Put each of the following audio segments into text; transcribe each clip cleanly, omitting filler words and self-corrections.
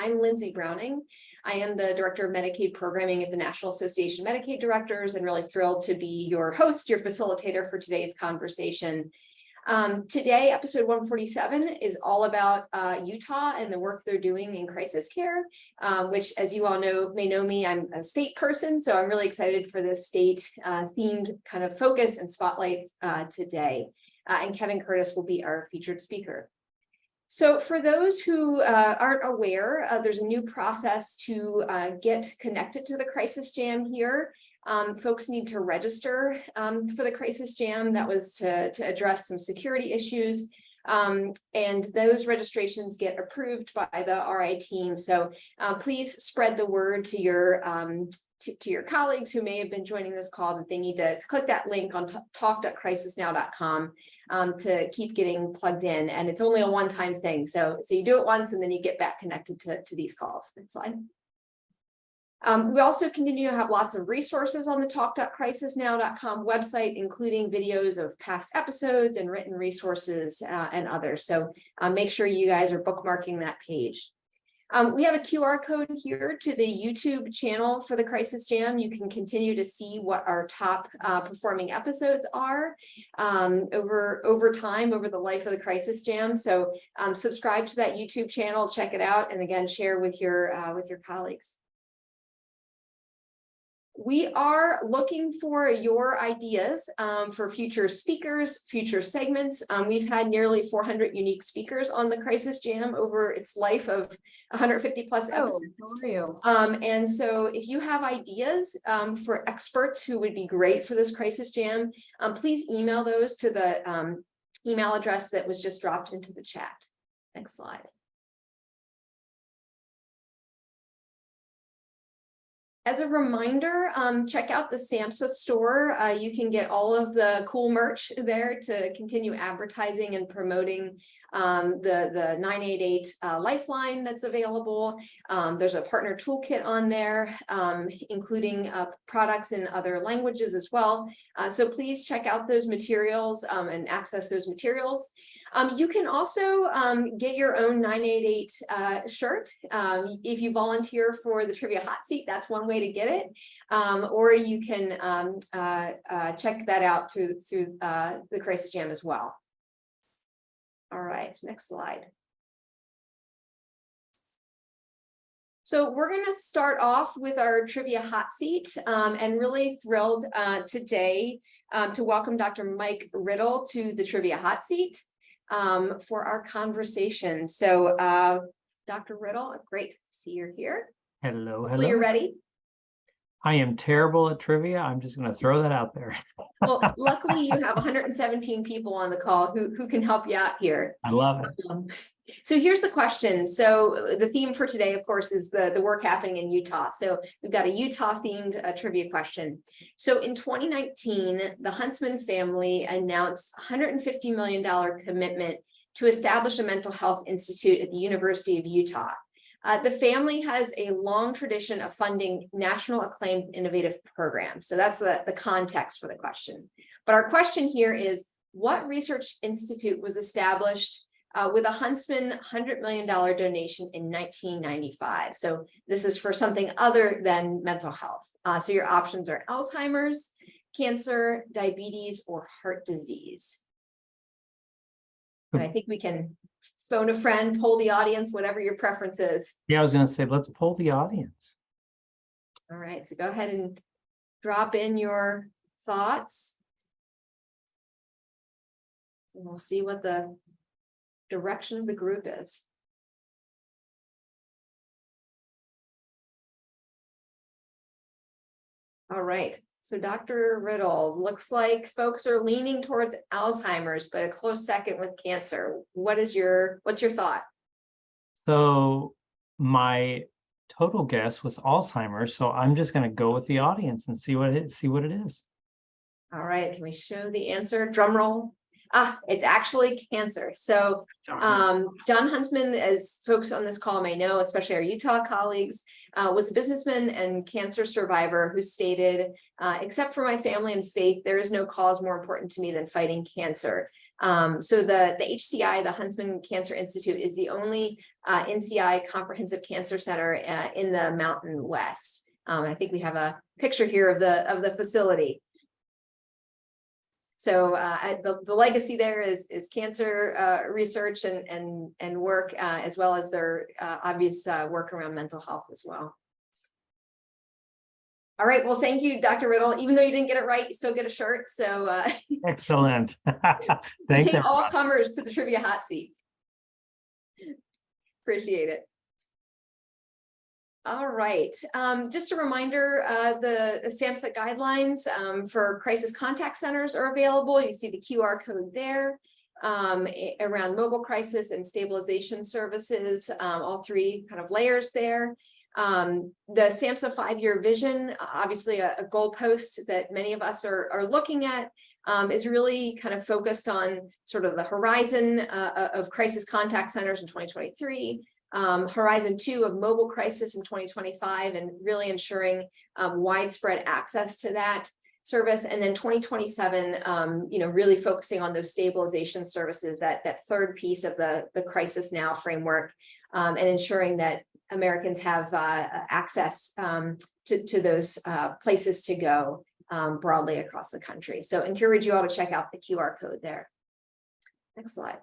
I'm Lindsay Browning. I am the Director of Medicaid Programming at the National Association of Medicaid Directors, and really thrilled to be your host, your facilitator for today's conversation. Today, episode 147 is all about Utah and the work they're doing in crisis care, which, as you all may know me, I'm a state person, so I'm really excited for this state themed kind of focus and spotlight today. And Kevin Curtis will be our featured speaker. So for those who aren't aware, there's a new process to get connected to the Crisis Jam here. Folks need to register for the Crisis Jam. That was to address some security issues. And those registrations get approved by the RI team. So please spread the word to your colleagues who may have been joining this call that they need to click that link on talk.crisisnow.com to keep getting plugged in. And it's only a one-time thing. So you do it once and then you get back connected to these calls. Next slide. We also continue to have lots of resources on the talk.crisisnow.com website, including videos of past episodes and written resources and others. So make sure you guys are bookmarking that page. We have a QR code here to the YouTube channel for the Crisis Jam. You can continue to see what our top performing episodes are over time, over the life of the Crisis Jam. So subscribe to that YouTube channel, check it out, and again, share with your colleagues. We are looking for your ideas for future speakers, future segments. We've had nearly 400 unique speakers on the Crisis Jam over its life of 150 plus episodes. How are you? And so if you have ideas for experts who would be great for this Crisis Jam, please email those to the email address that was just dropped into the chat. Next slide. As a reminder, check out the SAMHSA store. You can get all of the cool merch there to continue advertising and promoting the 988 Lifeline that's available. There's a partner toolkit on there, including products in other languages as well. So please check out those materials and access those materials. You can also get your own 988 shirt. If you volunteer for the Trivia Hot Seat, that's one way to get it. Or you can check that out through the Crisis Jam as well. All right, next slide. So we're going to start off with our Trivia Hot Seat, and really thrilled today to welcome Dr. Mike Riddle to the Trivia Hot Seat for our conversation. So Dr. Riddle, great to see you're here. Hello. Hopefully you're ready. I am terrible at trivia. I'm just going to throw that out there. Well, luckily you have 117 people on the call who can help you out here. I love it. So here's the question. So the theme for today, of course, is the work happening in Utah. So we've got a Utah themed trivia question. So in 2019, the Huntsman family announced $150 million commitment to establish a mental health institute at the University of Utah. The family has a long tradition of funding national acclaimed innovative programs. So that's the context for the question. But our question here is, what research institute was established with a Huntsman $100 million donation in 1995. So this is for something other than mental health. So your options are Alzheimer's, cancer, diabetes, or heart disease. And I think we can phone a friend, poll the audience, whatever your preference is. Yeah, I was going to say, let's poll the audience. All right, so go ahead and drop in your thoughts. And we'll see what the direction of the group is. All right, so Dr. Riddle, looks like folks are leaning towards Alzheimer's, but a close second with cancer. What's your thought? So my total guess was Alzheimer's, so I'm just going to go with the audience and see what it is. All right, can we show the answer? Drum roll. It's actually cancer. So John Huntsman, as folks on this call may know, especially our Utah colleagues, was a businessman and cancer survivor who stated, except for my family and faith, there is no cause more important to me than fighting cancer. So the HCI, the Huntsman Cancer Institute, is the only NCI Comprehensive Cancer Center in the Mountain West. I think we have a picture here of the facility. So the legacy there is cancer research and work, as well as their obvious work around mental health as well. All right, well, thank you, Dr. Riddle. Even though you didn't get it right, you still get a shirt. So Excellent. Thanks. take all comers to the trivia hot seat. Appreciate it. All right, just a reminder, the SAMHSA guidelines for crisis contact centers are available. You see the QR code there around mobile crisis and stabilization services, all three kind of layers there. The SAMHSA 5-year vision, obviously a goalpost that many of us are looking at, is really kind of focused on sort of the horizon of crisis contact centers in 2023, horizon 2 of mobile crisis in 2025, and really ensuring widespread access to that service. And then 2027, really focusing on those stabilization services, that third piece of the crisis now framework, and ensuring that Americans have access to those places to go broadly across the country. So encourage you all to check out the QR code there. Next slide.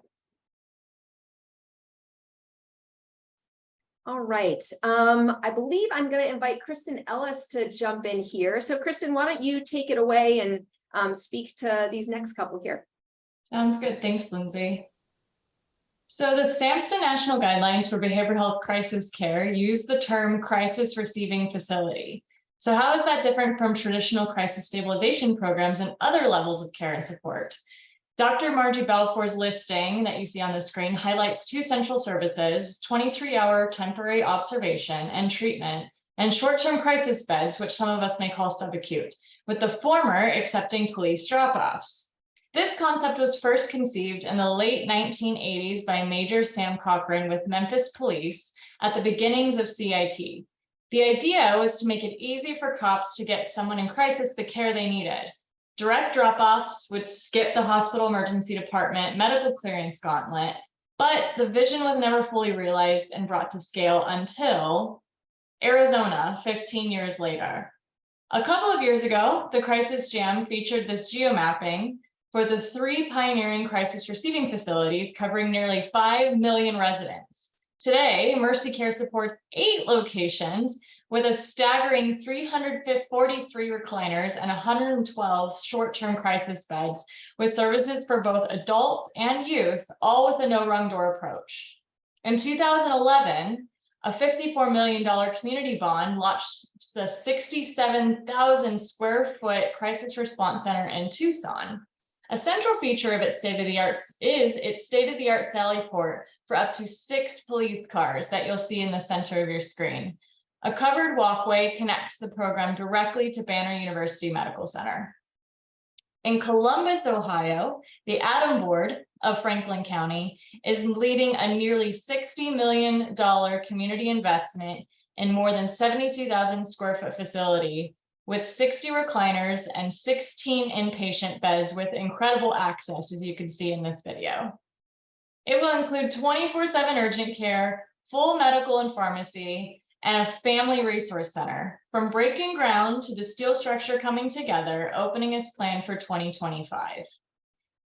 All right, I believe I'm going to invite Kristen Ellis to jump in here. So Kristen, why don't you take it away and speak to these next couple here. Sounds good. Thanks, Lindsay. So the SAMHSA National Guidelines for Behavioral Health Crisis Care use the term crisis receiving facility. So how is that different from traditional crisis stabilization programs and other levels of care and support? Dr. Margie Balfour's listing that you see on the screen highlights 2 central services: 23-hour temporary observation and treatment, and short-term crisis beds, which some of us may call subacute, with the former accepting police drop-offs. This concept was first conceived in the late 1980s by Major Sam Cochran with Memphis Police at the beginnings of CIT. The idea was to make it easy for cops to get someone in crisis the care they needed. Direct drop-offs would skip the hospital emergency department medical clearance gauntlet, but the vision was never fully realized and brought to scale until Arizona 15 years later. A couple of years ago, the Crisis Jam featured this geomapping for the 3 pioneering crisis receiving facilities covering nearly 5 million residents. Today, Mercy Care supports 8 locations with a staggering 343 recliners and 112 short-term crisis beds, with services for both adults and youth, all with a no-wrong door approach. In 2011, a $54 million community bond launched the 67,000 square foot crisis response center in Tucson. A central feature of its state-of-the-art is its state-of-the-art sally port for up to 6 police cars that you'll see in the center of your screen. A covered walkway connects the program directly to Banner University Medical Center. In Columbus, Ohio, the Adam Board of Franklin County is leading a nearly $60 million community investment in more than 72,000 square foot facility with 60 recliners and 16 inpatient beds with incredible access, as you can see in this video. It will include 24/7 urgent care, full medical and pharmacy, and a family resource center. From breaking ground to the steel structure coming together, opening is planned for 2025.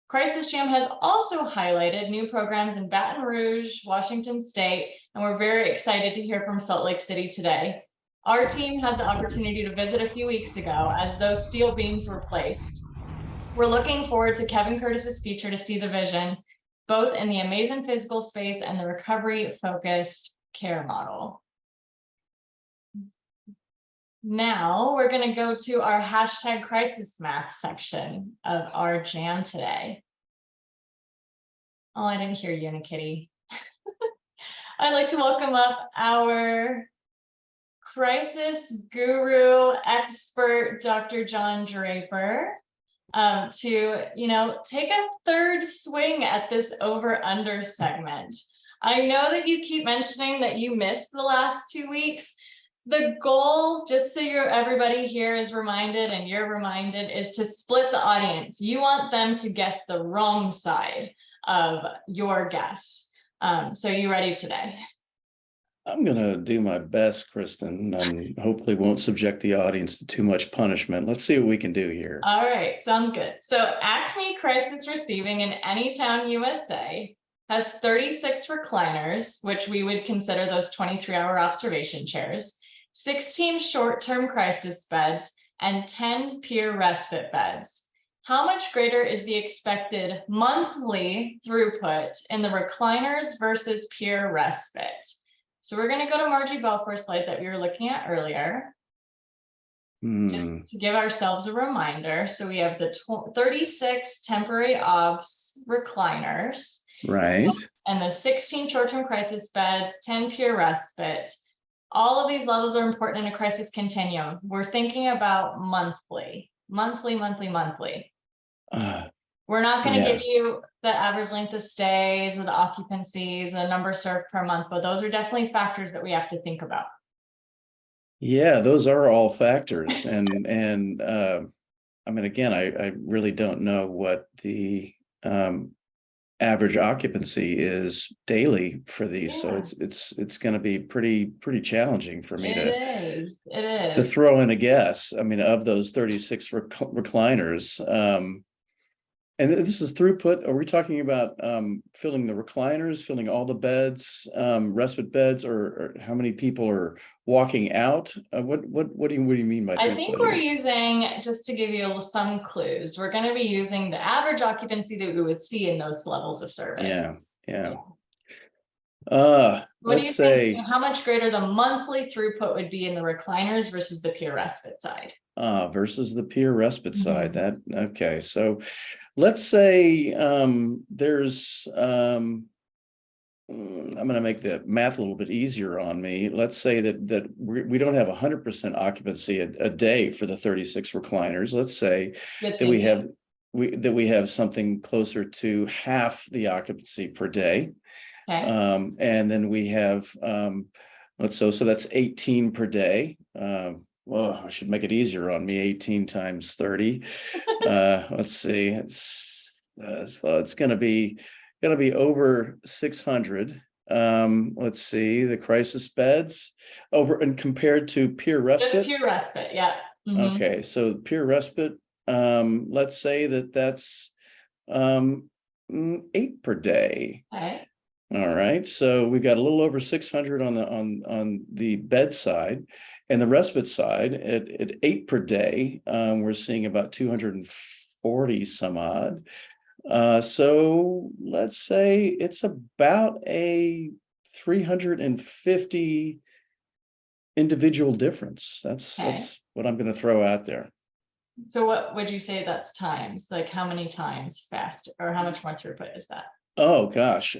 Crisis Jam has also highlighted new programs in Baton Rouge, Washington State, and we're very excited to hear from Salt Lake City today. Our team had the opportunity to visit a few weeks ago as those steel beams were placed. We're looking forward to Kevin Curtis's feature to see the vision, both in the amazing physical space and the recovery-focused care model. Now we're going to go to our hashtag crisis math section of our jam today. Oh, I didn't hear you, Kitty. I'd like to welcome up our crisis guru expert, Dr. John Draper, to take a third swing at this over/under segment. I know that you keep mentioning that you missed the last 2 weeks. The goal, just so everybody here is reminded and you're reminded, is to split the audience. You want them to guess the wrong side of your guess. So you ready today? I'm gonna do my best, Kristen, and hopefully won't subject the audience to too much punishment. Let's see what we can do here. All right, sounds good. So Acme Crisis Receiving in Anytown, USA has 36 recliners, which we would consider those 23-hour observation chairs, 16 short-term crisis beds, and 10 peer respite beds. How much greater is the expected monthly throughput in the recliners versus peer respite? So we're going to go to Margie Balfour's slide that we were looking at earlier, just to give ourselves a reminder. So we have the 36 temporary obs recliners, Right. and the 16 short-term crisis beds, 10 peer respite. All of these levels are important in a crisis continuum. We're thinking about monthly. We're not going to give you the average length of stays or the occupancies, the number served per month, but those are definitely factors that we have to think about. Yeah, those are all factors. And I mean, again, I really don't know what the average occupancy is daily for these. So it's going to be pretty challenging for me It is. to throw in a guess. I mean, of those 36 recliners, and this is throughput. Are we talking about filling the recliners, filling all the beds, respite beds, or how many people are walking out? What do you mean by throughput? I think we're using, just to give you some clues, we're going to be using the average occupancy that we would see in those levels of service. Yeah. What do Let's you say think, how much greater the monthly throughput would be in the recliners versus the peer respite side? Versus the peer respite side. That okay. So let's say there's I'm going to make the math a little bit easier on me. Let's say that we don't have 100% occupancy a day for the 36 recliners. Let's say that we have something closer to half the occupancy per day. Okay. And then we have so that's 18 per day. Well, I should make it easier on me. 18 times 30. Let's see. It's going to be over 600. Let's see, the crisis beds over and compared to peer respite. Just peer respite, yeah. Okay, so peer respite. Let's say that's 8 per day. Okay. All right, so we've got a little over 600 on the bed side, and the respite side at 8 per day. We're seeing about 240 some odd. So let's say it's about a 350 individual difference. That's what I'm going to throw out there. So what would you say that's times? Like how many times faster, or how much more throughput is that? Oh gosh.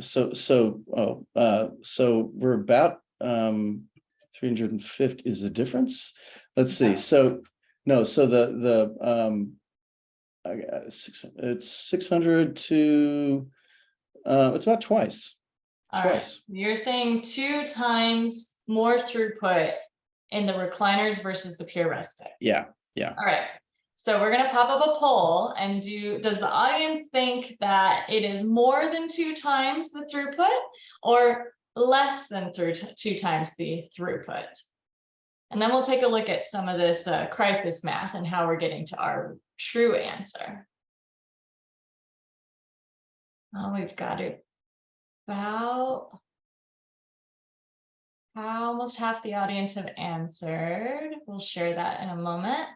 So we're about 350 is the difference. Let's see. So no, so it's 600 to it's about twice. All right. You're saying 2 times more throughput in the recliners versus the peer respite. Yeah. All right. So we're going to pop up a poll and does the audience think that it is more than 2 times the throughput or less than 2 times the throughput? And then we'll take a look at some of this crisis math and how we're getting to our true answer. Oh, we've got it about almost half the audience have answered. We'll share that in a moment.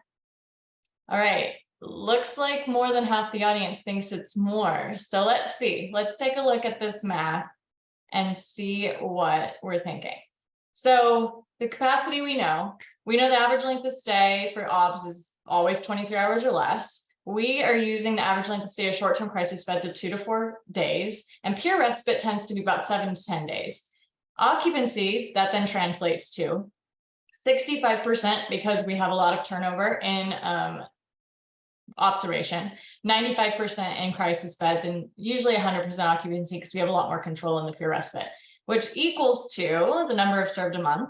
All right, looks like more than half the audience thinks it's more. So let's see, let's take a look at this math and see what we're thinking. So the capacity we know the average length of stay for OBS is always 23 hours or less. We are using the average length of stay of short-term crisis beds of 2 to 4 days, and peer respite tends to be about 7 to 10 days. Occupancy, that then translates to 65% because we have a lot of turnover in observation, 95% in crisis beds, and usually 100% occupancy because we have a lot more control in the peer respite, which equals to the number of served a month.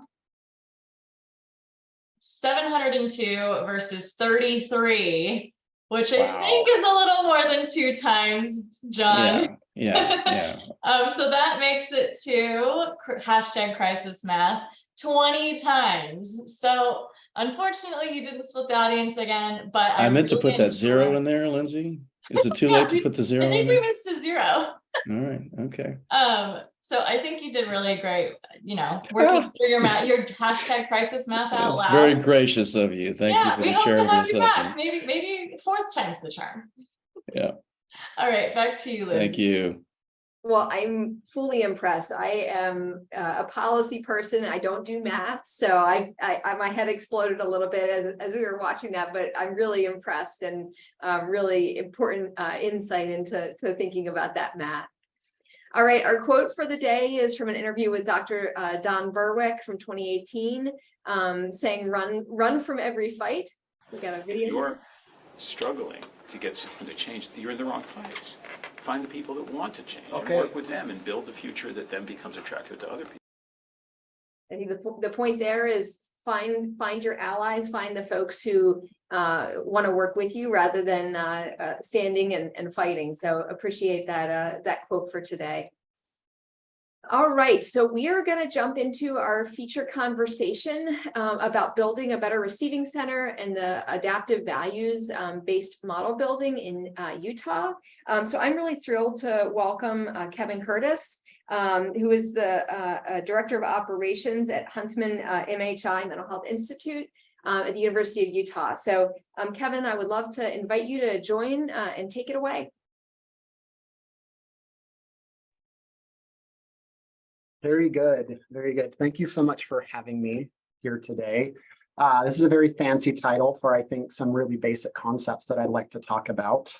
702 versus 33, which I think is a little more than 2 times, John. Yeah. So that makes it to hashtag crisis math 20 times. So unfortunately, you didn't split the audience again, but I meant to really put that zero enjoyed- in there, Lindsay. Is it too Yeah, late to put the I zero in think there? we missed a 0. All right, okay. So I think you did really great, working through your hashtag crisis math out It's loud. very gracious of you. Thank you Yeah, for we the hope to charitable have you back. assessment. Maybe 4th time's the charm. Yeah, All right, back to you, Liz. thank you. Well, I'm fully impressed. I am a policy person. I don't do math, so my head exploded a little bit as we were watching that. But I'm really impressed and really important insight into thinking about that math. All right, our quote for the day is from an interview with Dr. Don Berwick from 2018, saying, "Run from every fight." We got a video. If you're struggling to get someone to change, you're in the wrong place. Find the people that want to change and work with them and build the future that then becomes attractive to other people. I think the point there is find your allies, find the folks who want to work with you rather than standing and fighting. So appreciate that quote for today. All right, so we are going to jump into our feature conversation about building a better receiving center and the adaptive values based model building in Utah. So I'm really thrilled to welcome Kevin Curtis, who is the Director of Operations at Huntsman MHI Mental Health Institute at the University of Utah. So Kevin, I would love to invite you to join and take it away. Very good. Very good. Thank you so much for having me here today. This is a very fancy title for, I think, some really basic concepts that I'd like to talk about.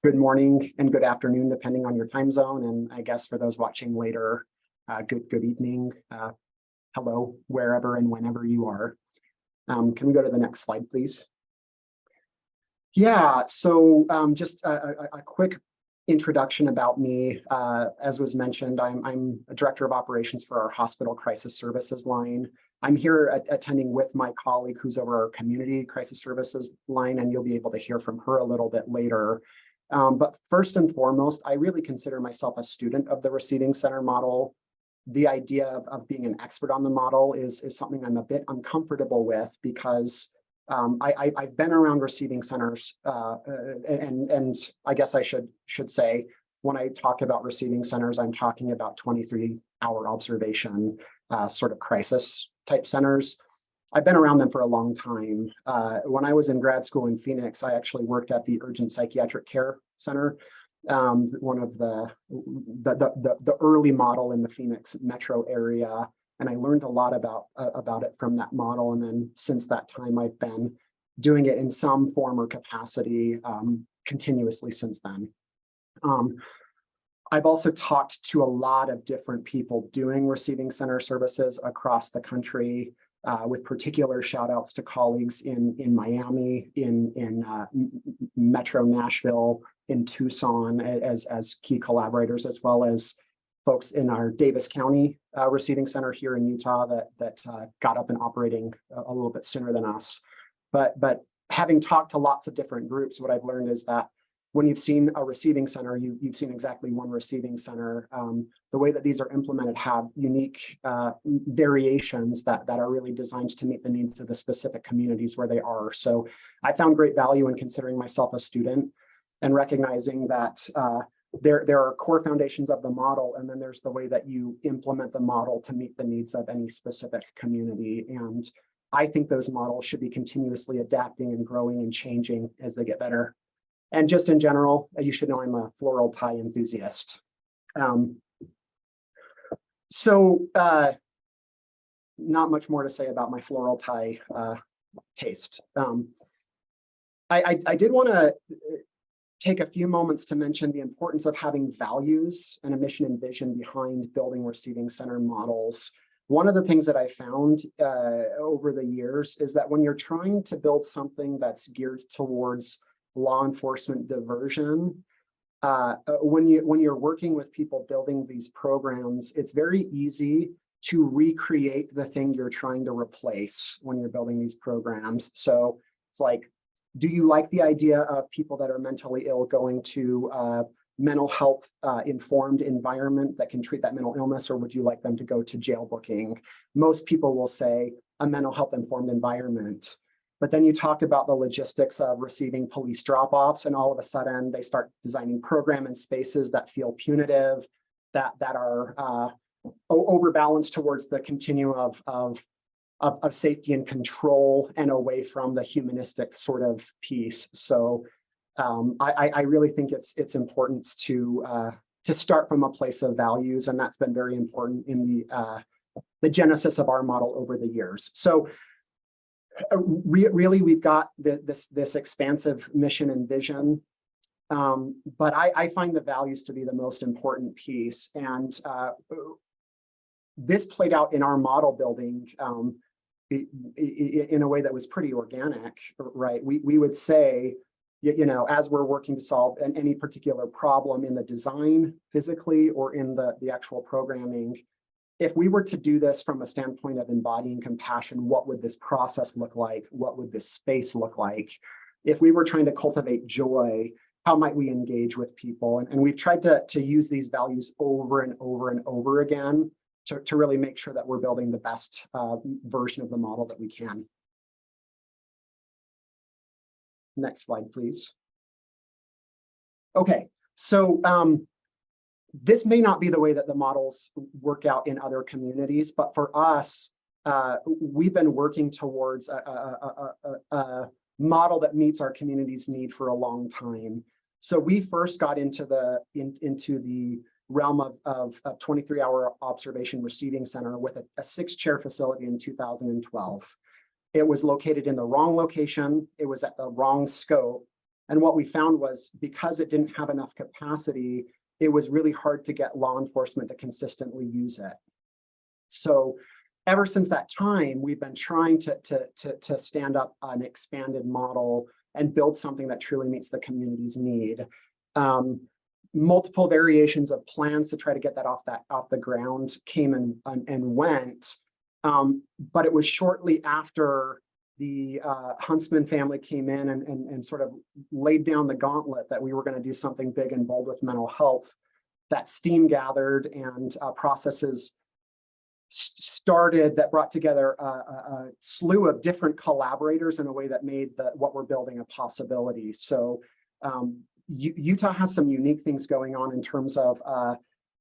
Good morning and good afternoon, depending on your time zone. And I guess for those watching later, good evening. Hello, wherever and whenever you are. Can we go to the next slide, please? Yeah, so just a quick introduction about me. As was mentioned, I'm a Director of Operations for our Hospital Crisis Services line. I'm here attending with my colleague who's over our Community Crisis Services line, and you'll be able to hear from her a little bit later. But first and foremost, I really consider myself a student of the receiving center model. The idea of being an expert on the model is something I'm a bit uncomfortable with because I've been around receiving centers, and I guess I should say, when I talk about receiving centers, I'm talking about 23-hour observation sort of crisis type centers. I've been around them for a long time. When I was in grad school in Phoenix, I actually worked at the Urgent Psychiatric Care Center, one of the early model in the Phoenix metro area. And I learned a lot about it from that model. And then since that time, I've been doing it in some form or capacity continuously since then. I've also talked to a lot of different people doing receiving center services across the country, with particular shout outs to colleagues in Miami, in Metro Nashville, in Tucson as key collaborators, as well as folks in our Davis County receiving center here in Utah that got up and operating a little bit sooner than us. But having talked to lots of different groups, what I've learned is that when you've seen a receiving center, you've seen exactly one receiving center. The way that these are implemented have unique variations that are really designed to meet the needs of the specific communities where they are. So I found great value in considering myself a student and recognizing that there are core foundations of the model, and then there's the way that you implement the model to meet the needs of any specific community. And I think those models should be continuously adapting and growing and changing as they get better. And just in general, you should know I'm a floral tie enthusiast. Not much more to say about my floral tie taste. I did want to take a few moments to mention the importance of having values and a mission and vision behind building receiving center models. One of the things that I found over the years is that when you're trying to build something that's geared towards law enforcement diversion, when you're working with people building these programs, it's very easy to recreate the thing you're trying to replace when you're building these programs. So it's like, do you like the idea of people that are mentally ill going to mental health informed environment that can treat that mental illness, or would you like them to go to jail booking? Most people will say a mental health informed environment. But then you talk about the logistics of receiving police drop-offs, and all of a sudden they start designing program and spaces that feel punitive, that are overbalanced towards the continuum of safety and control and away from the humanistic sort of piece. So I really think it's important to start from a place of values, and that's been very important in the genesis of our model over the years. So really, we've got this expansive mission and vision, but I find the values to be the most important piece. And this played out in our model building in a way that was pretty organic, right? We would say, you know, as we're working to solve any particular problem in the design physically or in the actual programming, if we were to do this from a standpoint of embodying compassion, what would this process look like? What would this space look like? If we were trying to cultivate joy, how might we engage with people? And we've tried to use these values over and over and over again to really make sure that we're building the best version of the model that we can. Next slide, please. Okay, so this may not be the way that the models work out in other communities, but for us, we've been working towards a model that meets our community's need for a long time. So we first got into the realm of 23-hour observation receiving center with a 6-chair facility in 2012. It was located in the wrong location. It was at the wrong scope. And what we found was, because it didn't have enough capacity, it was really hard to get law enforcement to consistently use it. So ever since that time, we've been trying to stand up an expanded model and build something that truly meets the community's need. Multiple variations of plans to try to get that off the ground came and went. But it was shortly after the Huntsman family came in and sort of laid down the gauntlet that we were going to do something big and bold with mental health, that steam gathered and processes started that brought together a slew of different collaborators in a way that made what we're building a possibility. So Utah has some unique things going on in terms of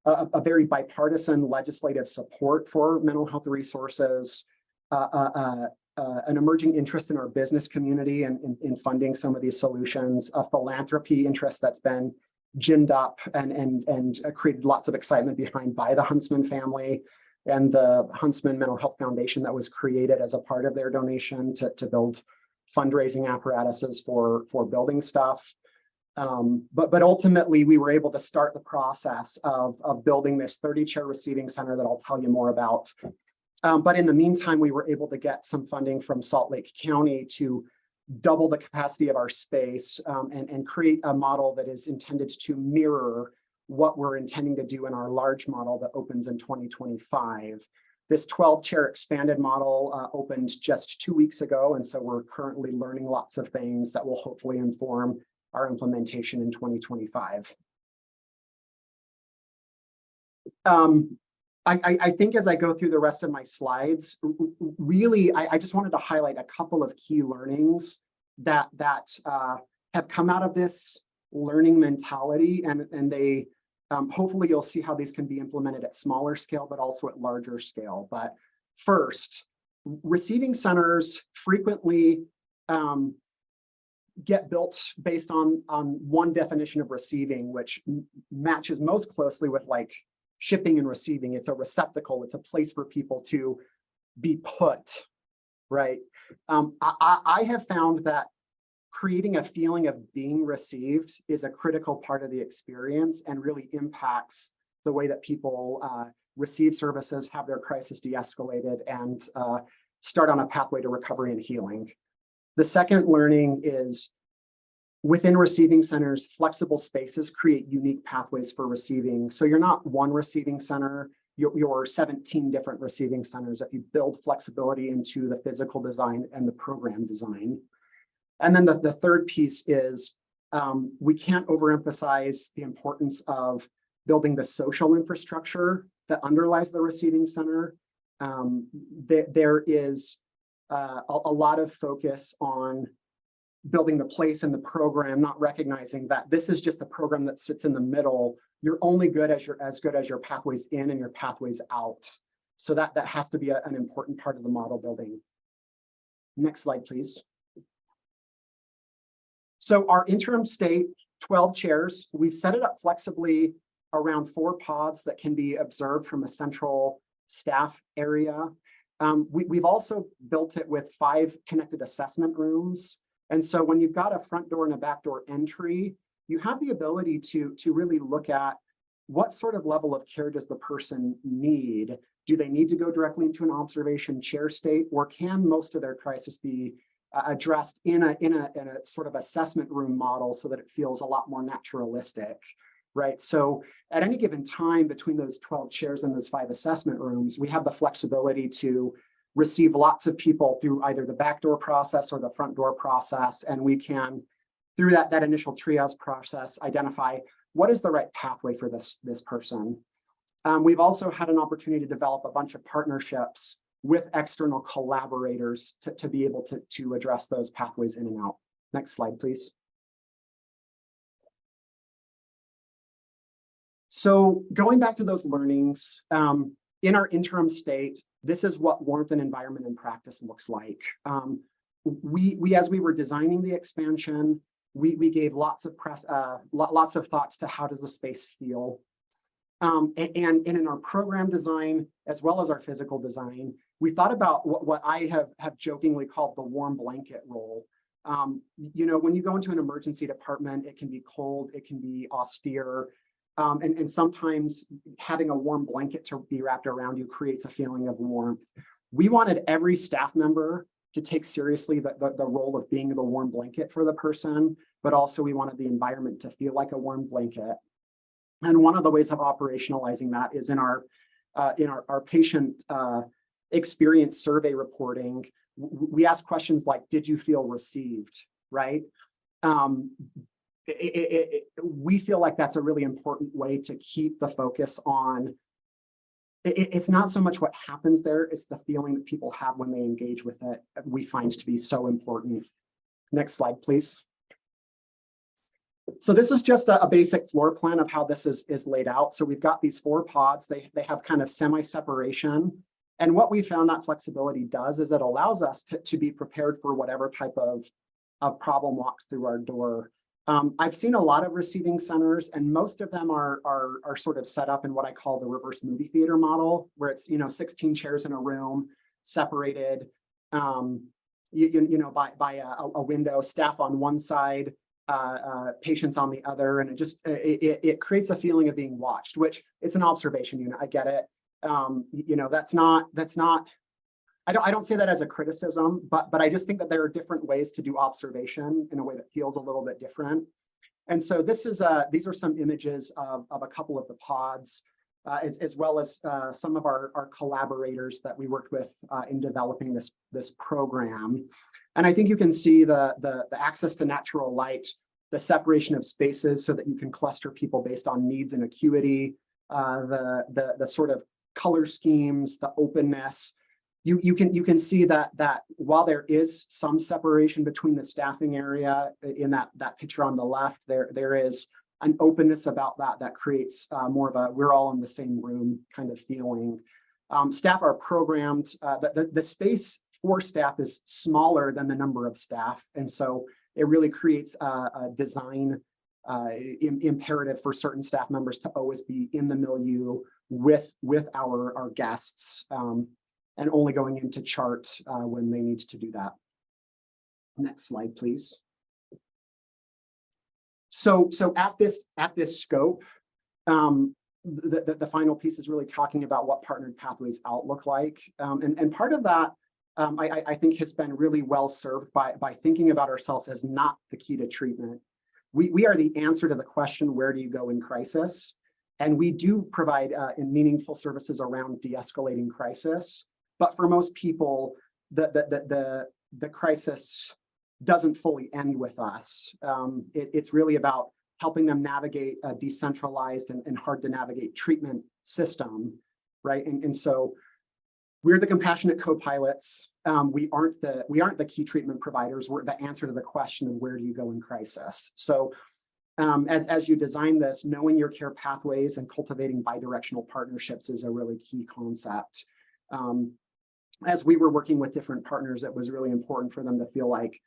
a very bipartisan legislative support for mental health resources, an emerging interest in our business community and in funding some of these solutions, a philanthropy interest that's been ginned up and created lots of excitement behind by the Huntsman family and the Huntsman Mental Health Foundation that was created as a part of their donation to build fundraising apparatuses for building stuff. But ultimately, we were able to start the process of building this 30-chair receiving center that I'll tell you more about. But in the meantime, we were able to get some funding from Salt Lake County to double the capacity of our space and create a model that is intended to mirror what we're intending to do in our large model that opens in 2025. This 12-chair expanded model opened just 2 weeks ago, and so we're currently learning lots of things that will hopefully inform our implementation in 2025. I think as I go through the rest of my slides, really, I just wanted to highlight a couple of key learnings that have come out of this learning mentality, and they hopefully you'll see how these can be implemented at smaller scale, but also at larger scale. But first, receiving centers frequently get built based on one definition of receiving, which matches most closely with like shipping and receiving. It's a receptacle. It's a place for people to be put, right? I have found that creating a feeling of being received is a critical part of the experience and really impacts the way that people receive services, have their crisis de-escalated, and start on a pathway to recovery and healing. The second learning is within receiving centers, flexible spaces create unique pathways for receiving. So you're not one receiving center, you're 17 different receiving centers if you build flexibility into the physical design and the program design. And then the third piece is We can't overemphasize the importance of building the social infrastructure that underlies the receiving center. There is a lot of focus on building the place and the program, not recognizing that this is just a program that sits in the middle. You're only good as your pathways in and your pathways out. So that has to be an important part of the model building. Next slide, please. So our interim state, 12 chairs, we've set it up flexibly around 4 pods that can be observed from a central staff area. We've also built it with 5 connected assessment rooms. And so when you've got a front door and a back door entry, you have the ability to really look at what sort of level of care does the person need? Do they need to go directly into an observation chair state, or can most of their crisis be addressed in a sort of assessment room model so that it feels a lot more naturalistic, right? So at any given time between those 12 chairs and those 5 assessment rooms, we have the flexibility to receive lots of people through either the backdoor process or the front door process. And we can, through that initial triage process, identify what is the right pathway for this person. We've also had an opportunity to develop a bunch of partnerships with external collaborators to be able to address those pathways in and out. Next slide, please. So going back to those learnings, in our interim state, this is what warmth and environment in practice looks like. As we were designing the expansion, we gave lots of thoughts to how does the space feel. And in our program design, as well as our physical design, we thought about what I have jokingly called the warm blanket role. When you go into an emergency department, it can be cold, it can be austere, and sometimes having a warm blanket to be wrapped around you creates a feeling of warmth. We wanted every staff member to take seriously the role of being the warm blanket for the person, but also we wanted the environment to feel like a warm blanket. And one of the ways of operationalizing that is in our patient experience survey reporting. We ask questions like, did you feel received, right? We feel like that's a really important way to keep the focus on, it's not so much what happens there, it's the feeling that people have when they engage with it, we find to be so important. Next slide, please. So this is just a basic floor plan of how this is laid out. So we've got these 4 pods, they have kind of semi-separation. And what we found that flexibility does is it allows us to be prepared for whatever type of problem walks through our door. I've seen a lot of receiving centers, and most of them are sort of set up in what I call the reverse movie theater model, where it's 16 chairs in a room, separated, by a window, staff on one side, patients on the other, and it creates a feeling of being watched, which it's an observation unit. I get it. I don't say that as a criticism, but I just think that there are different ways to do observation in a way that feels a little bit different. And so these are some images of a couple of the pods, as well as some of our collaborators that we worked with in developing this program. And I think you can see the access to natural light, the separation of spaces so that you can cluster people based on needs and acuity, the sort of color schemes, the openness. You can see that while there is some separation between the staffing area in that picture on the left, there is an openness about that creates more of a we're all in the same room kind of feeling. Staff are programmed, the space for staff is smaller than the number of staff. And so it really creates a design imperative for certain staff members to always be in the milieu with our guests, and only going into chart when they need to do that. Next slide, please. So at this scope, the final piece is really talking about what partnered pathways out look like. And part of that, I think, has been really well served by thinking about ourselves as not the key to treatment. We are the answer to the question, where do you go in crisis? And we do provide meaningful services around de-escalating crisis. But for most people, the crisis doesn't fully end with us. It's really about helping them navigate a decentralized and hard to navigate treatment system, right? And so we're the compassionate co-pilots. We aren't the key treatment providers. We're the answer to the question of where do you go in crisis. So as you design this, knowing your care pathways and cultivating bidirectional partnerships is a really key concept. As we were working with different partners, it was really important for them to feel like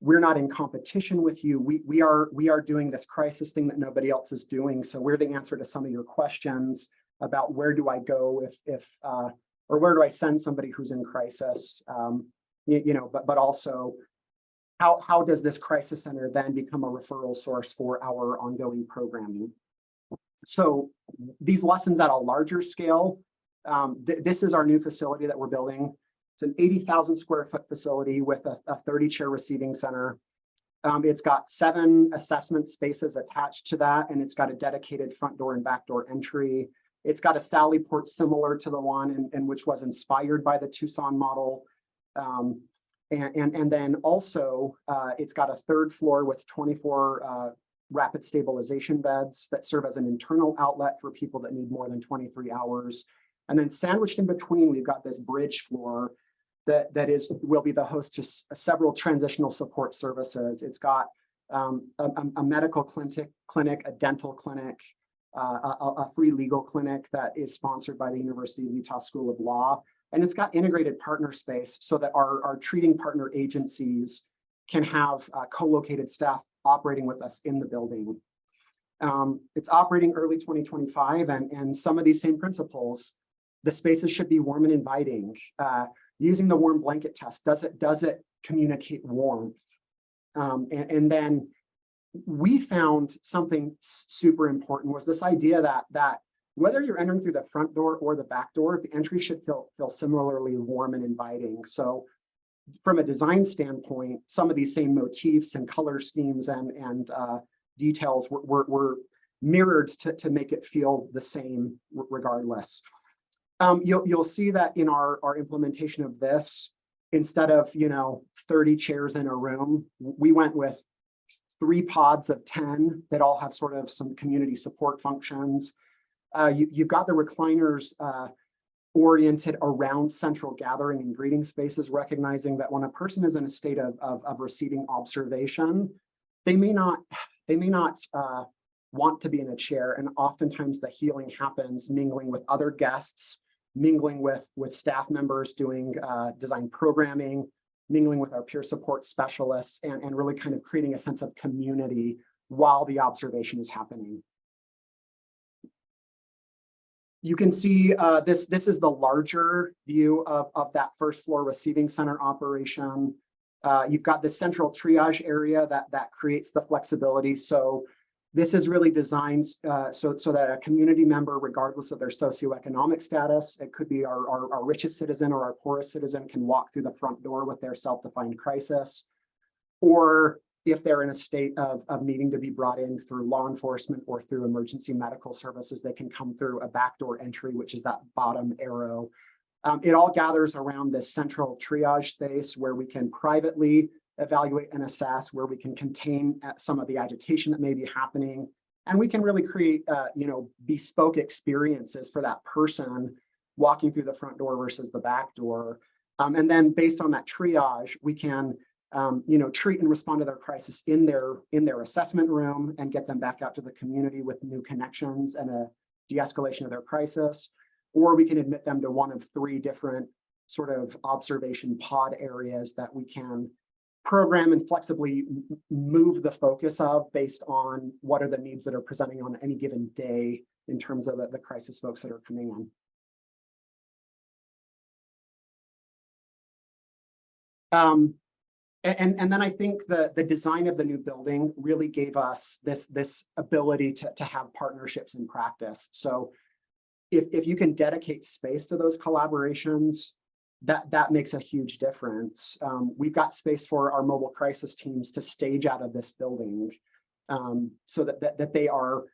we're not in competition with you. We are doing this crisis thing that nobody else is doing. So we're the answer to some of your questions about where do I go or where do I send somebody who's in crisis? But also how does this crisis center then become a referral source for our ongoing programming? So these lessons at a larger scale, this is our new facility that we're building. It's an 80,000 square foot facility with a 30-chair receiving center. It's got 7 assessment spaces attached to that, and it's got a dedicated front door and back door entry. It's got a Sally port similar to the one in which was inspired by the Tucson model. And then also, it's got a 3rd floor with 24 rapid stabilization beds that serve as an internal outlet for people that need more than 23 hours. And then sandwiched in between, we've got this bridge floor that will be the host to several transitional support services. It's got a medical clinic, a dental clinic, a free legal clinic that is sponsored by the University of Utah School of Law. And it's got integrated partner space so that our treating partner agencies can have co-located staff operating with us in the building. It's operating early 2025, and some of these same principles, the spaces should be warm and inviting. Using the warm blanket test, does it communicate warmth? And then we found something super important was this idea that whether you're entering through the front door or the back door, the entry should feel similarly warm and inviting. So from a design standpoint, some of these same motifs and color schemes and details were mirrored to make it feel the same regardless. You'll see that in our implementation of this, instead of 30 chairs in a room, we went with 3 pods of 10 that all have sort of some community support functions. You've got the recliners oriented around central gathering and greeting spaces, recognizing that when a person is in a state of receiving observation, they may not want to be in a chair, and oftentimes the healing happens mingling with other guests, mingling with staff members doing design programming, mingling with our peer support specialists, and really kind of creating a sense of community while the observation is happening. You can see this is the larger view of that 1st floor receiving center operation. You've got this central triage area that creates the flexibility. So this is really designed so that a community member, regardless of their socioeconomic status, it could be our richest citizen or our poorest citizen, can walk through the front door with their self-defined crisis. Or if they're in a state of needing to be brought in through law enforcement or through emergency medical services, they can come through a backdoor entry, which is that bottom arrow. It all gathers around this central triage space where we can privately evaluate and assess, where we can contain some of the agitation that may be happening. And we can really create, bespoke experiences for that person walking through the front door versus the back door. And then based on that triage, we can treat and respond to their crisis in their assessment room and get them back out to the community with new connections and a de-escalation of their crisis. Or we can admit them to one of 3 different sort of observation pod areas that we can program and flexibly move the focus of based on what are the needs that are presenting on any given day in terms of the crisis folks that are coming in. And then I think the design of the new building really gave us this ability to have partnerships in practice. So if you can dedicate space to those collaborations, that makes a huge difference. We've got space for our mobile crisis teams to stage out of this building so that they are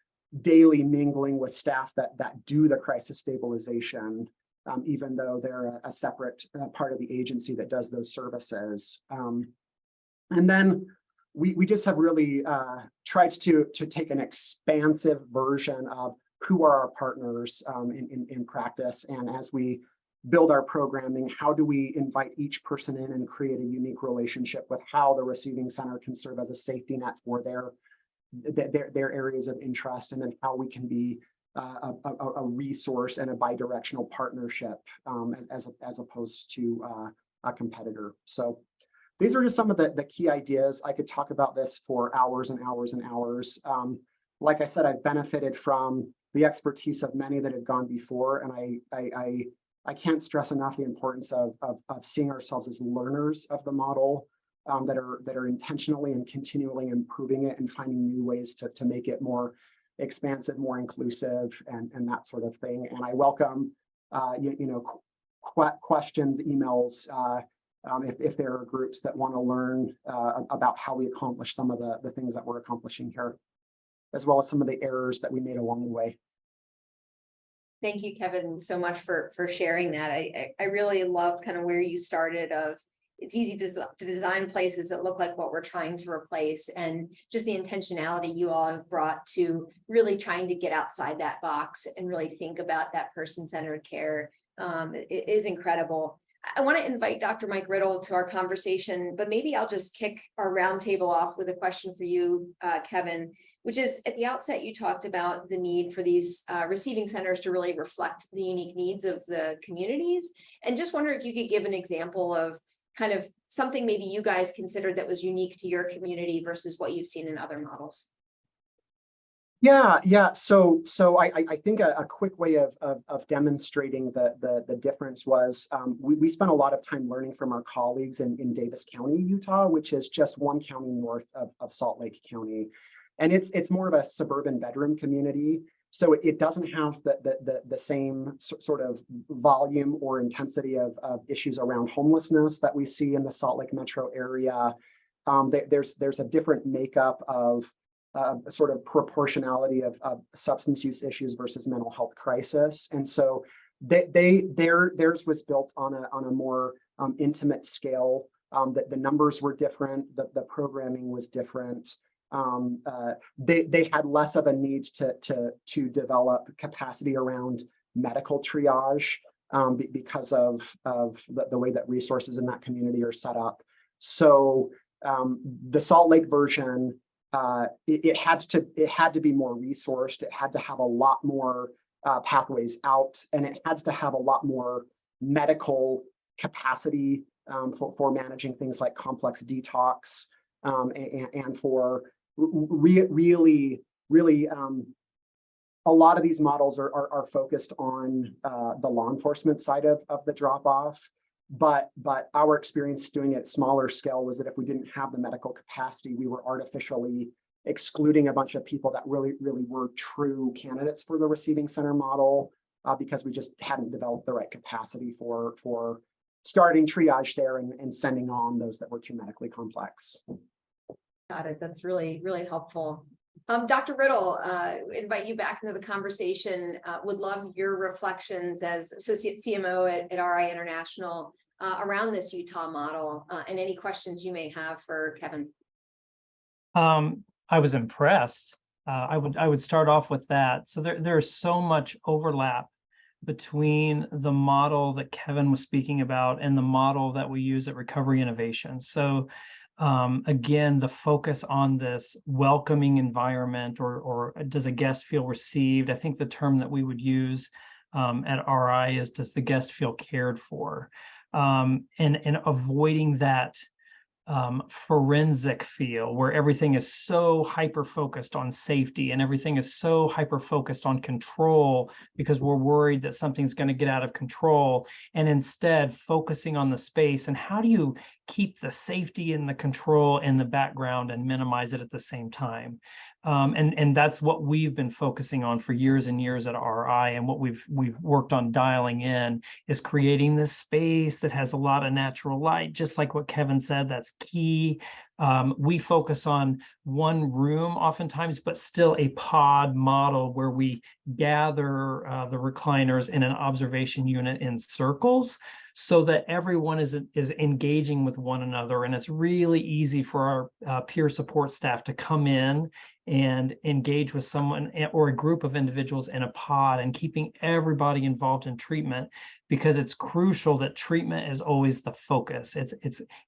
daily mingling with staff that do the crisis stabilization, even though they're a separate part of the agency that does those services. And then we just have really tried to take an expansive version of who are our partners in practice. And as we build our programming, how do we invite each person in and create a unique relationship with how the receiving center can serve as a safety net for their areas of interest, and then how we can be a resource and a bidirectional partnership as opposed to a competitor. So these are just some of the key ideas. I could talk about this for hours and hours and hours. Like I said, I've benefited from the expertise of many that have gone before, and I can't stress enough the importance of seeing ourselves as learners of the model, that are intentionally and continually improving it and finding new ways to make it more expansive, more inclusive, and that sort of thing. And I welcome questions, emails, if there are groups that want to learn about how we accomplish some of the things that we're accomplishing here, as well as some of the errors that we made along the way. Thank you, Kevin, so much for sharing that. I really love kind of where you started of it's easy to design places that look like what we're trying to replace, and just the intentionality you all have brought to really trying to get outside that box and really think about that person-centered care. It is incredible. I want to invite Dr. Mike Riddle to our conversation, but maybe I'll just kick our roundtable off with a question for you, Kevin, which is at the outset, you talked about the need for these receiving centers to really reflect the unique needs of the communities. And just wonder if you could give an example of kind of something maybe you guys considered that was unique to your community versus what you've seen in other models. Yeah. So I think a quick way of demonstrating the difference was we spent a lot of time learning from our colleagues in Davis County, Utah, which is just one county north of Salt Lake County. And it's more of a suburban bedroom community. So it doesn't have the same sort of volume or intensity of issues around homelessness that we see in the Salt Lake metro area. There's a different makeup of sort of proportionality of substance use issues versus mental health crisis. And so theirs was built on a more intimate scale. The numbers were different, the programming was different. They had less of a need to develop capacity around medical triage because of the way that resources in that community are set up. So the Salt Lake version, it had to be more resourced. It had to have a lot more pathways out, and it had to have a lot more medical capacity for managing things like complex detox, and for really a lot of these models are focused on the law enforcement side of the drop-off. But our experience doing it at smaller scale was that if we didn't have the medical capacity, we were artificially excluding a bunch of people that really were true candidates for the receiving center model, because we just hadn't developed the right capacity for starting triage there and sending on those that were too medically complex. Got it. That's really helpful. Dr. Riddle, invite you back into the conversation. Would love your reflections as Associate CMO at RI International around this Utah model, and any questions you may have for Kevin. I was impressed. I would start off with that. So there's so much overlap between the model that Kevin was speaking about and the model that we use at Recovery Innovation. So again, the focus on this welcoming environment, or does a guest feel received? I think the term that we would use at RI is, does the guest feel cared for? And avoiding that forensic feel where everything is so hyper-focused on safety and everything is so hyper-focused on control because we're worried that something's going to get out of control, and instead focusing on the space and how do you keep the safety and the control in the background and minimize it at the same time. And that's what we've been focusing on for years and years at RI, and what we've worked on dialing in is creating this space that has a lot of natural light, just like what Kevin said. That's key We focus on one room oftentimes, but still a pod model where we gather the recliners in an observation unit in circles so that everyone is engaging with one another. And it's really easy for our peer support staff to come in and engage with someone or a group of individuals in a pod, and keeping everybody involved in treatment, because it's crucial that treatment is always the focus.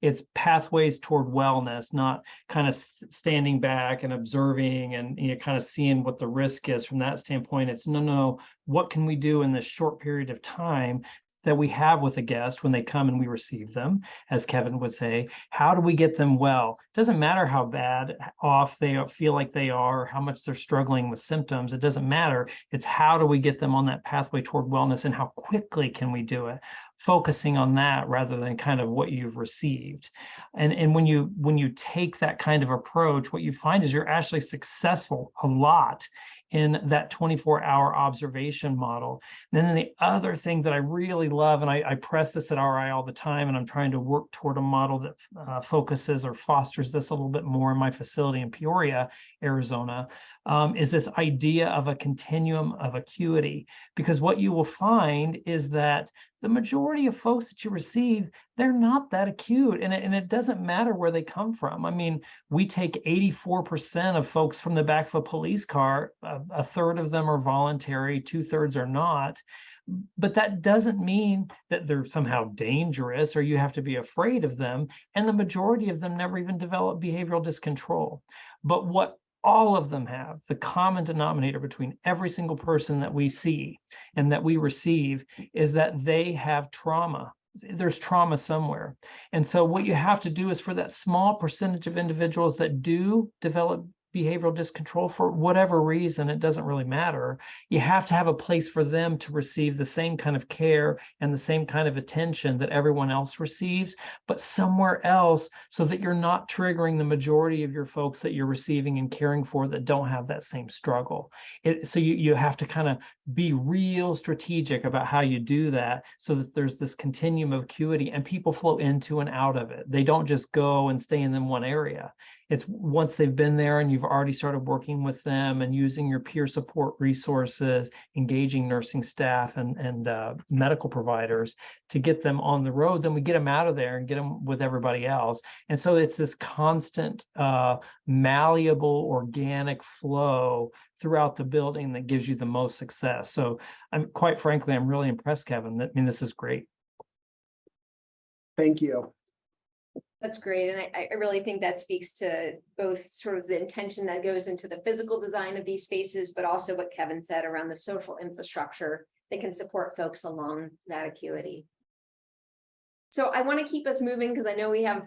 It's pathways toward wellness, not kind of standing back and observing and kind of seeing what the risk is from that standpoint. It's no, what can we do in this short period of time that we have with a guest when they come and we receive them, as Kevin would say? How do we get them well? It doesn't matter how bad off they feel like they are, how much they're struggling with symptoms. It doesn't matter. It's how do we get them on that pathway toward wellness, and how quickly can we do it? Focusing on that rather than kind of what you've received. And when you take that kind of approach, what you find is you're actually successful a lot in that 24-hour observation model. And then the other thing that I really love, and I press this at RI all the time, and I'm trying to work toward a model that focuses or fosters this a little bit more in my facility in Peoria, Arizona, is this idea of a continuum of acuity. Because what you will find is that the majority of folks that you receive, they're not that acute, and it doesn't matter where they come from. I mean, we take 84% of folks from the back of a police car. A third of them are voluntary, 2/3 are not. But that doesn't mean that they're somehow dangerous or you have to be afraid of them. And the majority of them never even develop behavioral discontrol. But what all of them have, the common denominator between every single person that we see and that we receive, is that they have trauma. There's trauma somewhere. And so what you have to do is, for that small percentage of individuals that do develop behavioral discontrol for whatever reason, it doesn't really matter, you have to have a place for them to receive the same kind of care and the same kind of attention that everyone else receives, but somewhere else, so that you're not triggering the majority of your folks that you're receiving and caring for that don't have that same struggle. So you have to kind of be real strategic about how you do that, so that there's this continuum of acuity and people flow into and out of it. They don't just go and stay in one area. It's once they've been there and you've already started working with them and using your peer support resources, engaging nursing staff and medical providers to get them on the road, then we get them out of there and get them with everybody else. And so it's this constant, malleable, organic flow throughout the building that gives you the most success. So quite frankly, I'm really impressed, Kevin. I mean, this is great. Thank you. That's great. And I really think that speaks to both sort of the intention that goes into the physical design of these spaces, but also what Kevin said around the social infrastructure that can support folks along that acuity. So I want to keep us moving because I know we have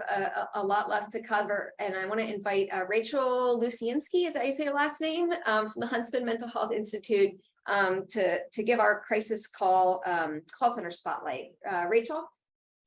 a lot left to cover, and I want to invite Rachel Lucienski, is that how you say your last name, from the Huntsman Mental Health Institute, to give our crisis call center spotlight. Rachel?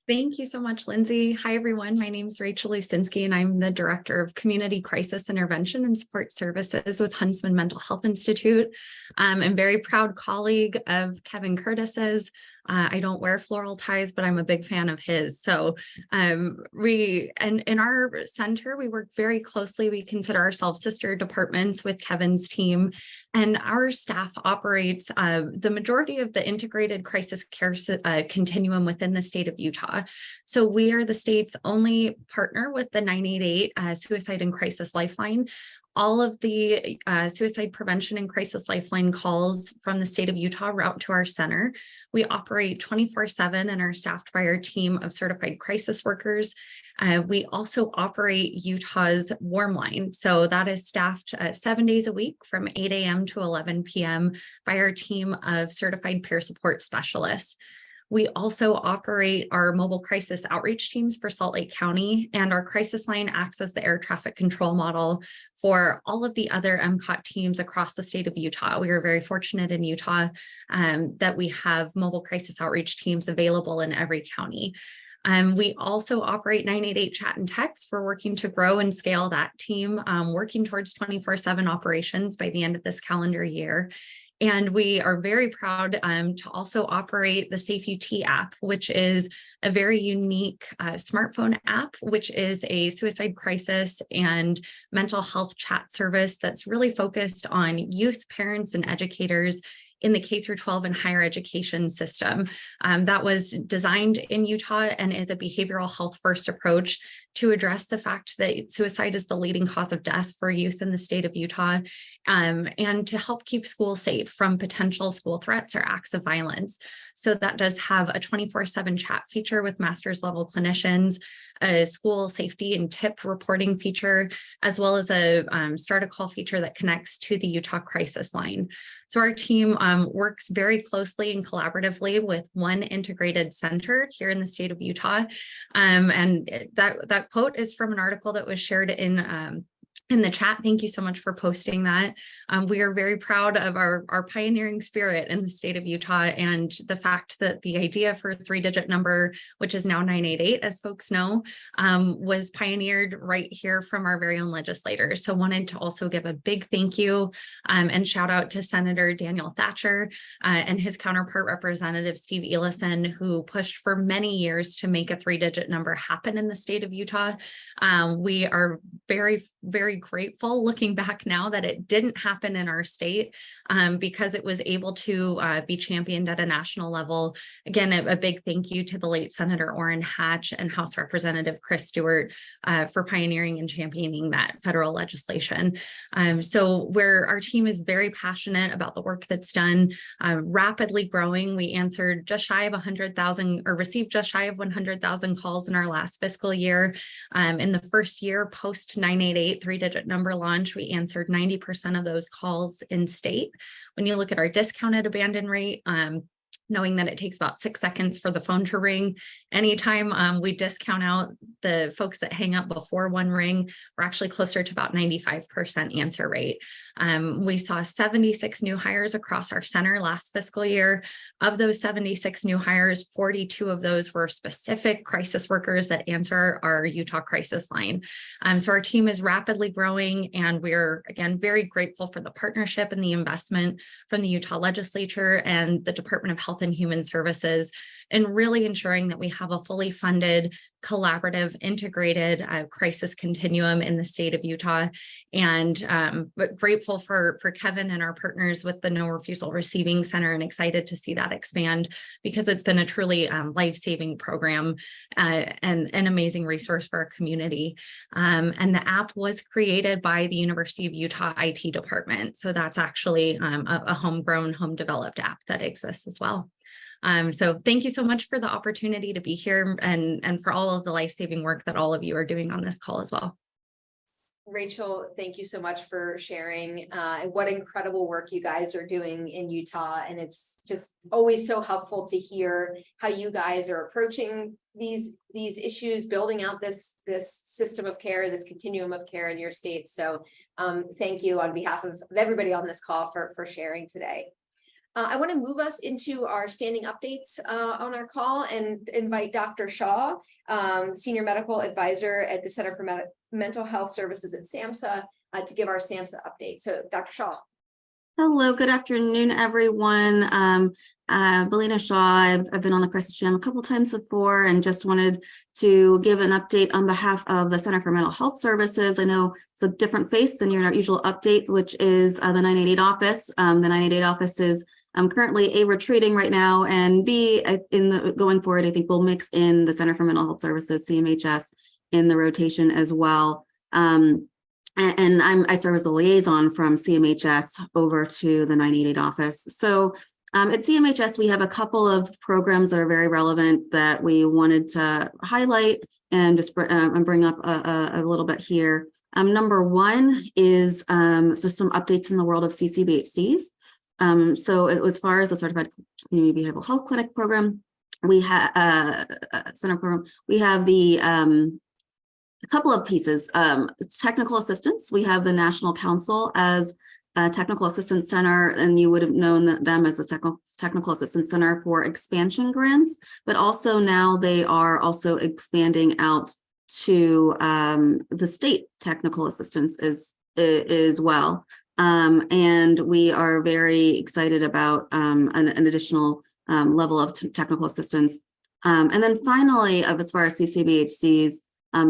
Thank you so much, Lindsay. Hi, everyone. My name is Rachel Lucienski, and I'm the Director of Community Crisis Intervention and Support Services with Huntsman Mental Health Institute. I'm a very proud colleague of Kevin Curtis's. I don't wear floral ties, but I'm a big fan of his. So in our center, we work very closely. We consider ourselves sister departments with Kevin's team, and our staff operates the majority of the integrated crisis care continuum within the state of Utah. So we are the state's only partner with the 988 Suicide and Crisis Lifeline. All of the suicide prevention and crisis lifeline calls from the state of Utah route to our center. We operate 24/7 and are staffed by our team of certified crisis workers. We also operate Utah's warm line. So that is staffed 7 days a week from 8 a.m. to 11 p.m. by our team of certified peer support specialists. We also operate our mobile crisis outreach teams for Salt Lake County, and our crisis line acts as the air traffic control model for all of the other MCOT teams across the state of Utah. We are very fortunate in Utah that we have mobile crisis outreach teams available in every county. We also operate 988 chat and text. We're working to grow and scale that team, working towards 24/7 operations by the end of this calendar year. And we are very proud to also operate the Safe UT app, which is a very unique smartphone app, which is a suicide crisis and mental health chat service that's really focused on youth, parents, and educators in the K-12 and higher education system. That was designed in Utah and is a behavioral health first approach to address the fact that suicide is the leading cause of death for youth in the state of Utah, and to help keep schools safe from potential school threats or acts of violence. So that does have a 24/7 chat feature with master's level clinicians, a school safety and tip reporting feature, as well as a start a call feature that connects to the Utah crisis line. So our team works very closely and collaboratively with one integrated center here in the state of Utah. And that quote is from an article that was shared in the chat. Thank you so much for posting that. We are very proud of our pioneering spirit in the state of Utah, and the fact that the idea for a 3-digit number, which is now 988, as folks know, was pioneered right here from our very own legislators. So wanted to also give a big thank you and shout out to Senator Daniel Thatcher and his counterpart, Representative Steve Ellison, who pushed for many years to make a 3-digit number happen in the state of Utah. We are very, very grateful looking back now that it didn't happen in our state, because it was able to be championed at a national level. Again, a big thank you to the late Senator Orrin Hatch and House Representative Chris Stewart for pioneering and championing that federal legislation. So where our team is very passionate about the work that's done, rapidly growing. We answered just shy of 100,000 or received just shy of 100,000 calls in our last fiscal year. In the first year post 988 3-digit number launch, we answered 90% of those calls in state. When you look at our discounted abandon rate, knowing that it takes about 6 seconds for the phone to ring. Anytime we discount out the folks that hang up before one ring, we're actually closer to about 95% answer rate. We saw 76 new hires across our center last fiscal year. Of those 76 new hires, 42 of those were specific crisis workers that answer our Utah crisis line. So our team is rapidly growing, and we're, again, very grateful for the partnership and the investment from the Utah legislature and the Department of Health and Human Services, and really ensuring that we have a fully funded, collaborative, integrated crisis continuum in the state of Utah. And but grateful for Kevin and our partners with the No Refusal Receiving Center, and excited to see that expand, because it's been a truly life-saving program and an amazing resource for our community. And the app was created by the University of Utah IT department. So that's actually a homegrown, home-developed app that exists as well. So thank you so much for the opportunity to be here, and for all of the life-saving work that all of you are doing on this call as well. Rachel, thank you so much for sharing, and what incredible work you guys are doing in Utah. And it's just always so helpful to hear how you guys are approaching these issues, building out this system of care, this continuum of care in your state. So thank you on behalf of everybody on this call for sharing today. I want to move us into our standing updates on our call and invite Dr. Shaw, Senior Medical Advisor at the Center for Mental Health Services at SAMHSA, to give our SAMHSA update. So Dr. Shaw. Hello, good afternoon, everyone. Belina Shaw, I've been on the Crisis Jam a couple times before, and just wanted to give an update on behalf of the Center for Mental Health Services. I know it's a different face than your usual update, which is the 988 office. The 988 office is currently A, retreating right now, and B, going forward, I think we'll mix in the Center for Mental Health Services, CMHS, in the rotation as well. And I serve as the liaison from CMHS over to the 988 office. So at CMHS, we have a couple of programs that are very relevant that we wanted to highlight and just bring up a little bit here. Number one is so some updates in the world of CCBHCs. So as far as the Certified Community Behavioral Health Clinic program, we have center program. We have the a couple of pieces. Technical assistance. We have the National Council as a technical assistance center, and you would have known them as a technical assistance center for expansion grants, but also now they are also expanding out to the state technical assistance as well. And we are very excited about an additional level of technical assistance. And then finally, as far as CCBHCs,